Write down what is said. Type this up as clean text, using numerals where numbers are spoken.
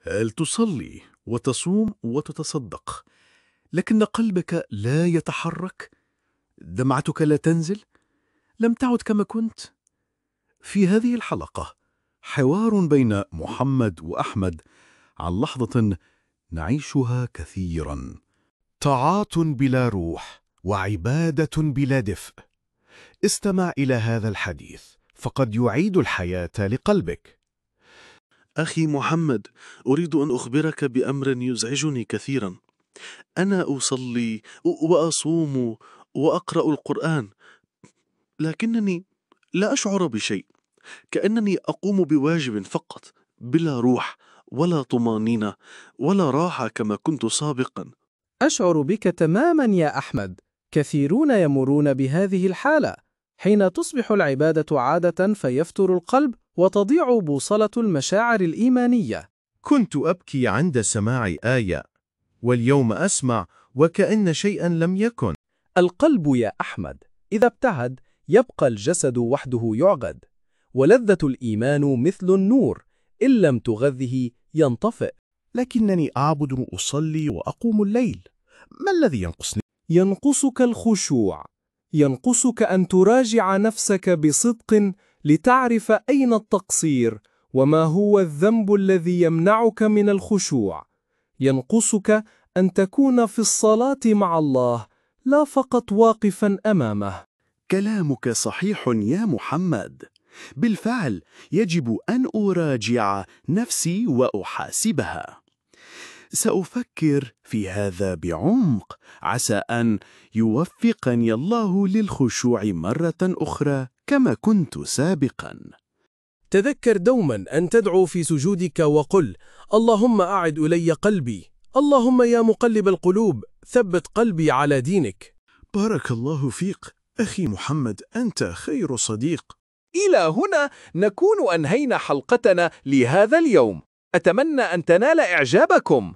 هل تصلي وتصوم وتتصدق، لكن قلبك لا يتحرك؟ دمعتك لا تنزل؟ لم تعد كما كنت؟ في هذه الحلقة حوار بين محمد وأحمد عن لحظة نعيشها كثيرا. طاعات بلا روح وعبادة بلا دفء. استمع إلى هذا الحديث فقد يعيد الحياة لقلبك. أخي محمد، أريد أن أخبرك بأمر يزعجني كثيرا. أنا أصلي وأصوم وأقرأ القرآن، لكنني لا أشعر بشيء، كأنني أقوم بواجب فقط، بلا روح ولا طمانينة ولا راحة كما كنت سابقا. أشعر بك تماما يا أحمد. كثيرون يمرون بهذه الحالة. حين تصبح العبادة عادة فيفتر القلب وتضيع بوصلة المشاعر الإيمانية. كنت أبكي عند سماع آية، واليوم أسمع وكأن شيئا لم يكن. القلب يا أحمد إذا ابتعد يبقى الجسد وحده يعقد، ولذة الإيمان مثل النور إن لم تغذه ينطفئ. لكنني أعبد وأصلي وأقوم الليل، ما الذي ينقصني؟ ينقصك الخشوع، ينقصك أن تراجع نفسك بصدق لتعرف أين التقصير وما هو الذنب الذي يمنعك من الخشوع. ينقصك أن تكون في الصلاة مع الله لا فقط واقفا أمامه. كلامك صحيح يا محمد. بالفعل يجب أن أراجع نفسي وأحاسبها. سأفكر في هذا بعمق، عسى أن يوفقني الله للخشوع مرة أخرى كما كنت سابقا. تذكر دوما أن تدعو في سجودك وقل: اللهم أعد إلي قلبي، اللهم يا مقلب القلوب ثبت قلبي على دينك. بارك الله فيك أخي محمد، أنت خير صديق. إلى هنا نكون أنهينا حلقتنا لهذا اليوم. أتمنى أن تنال إعجابكم.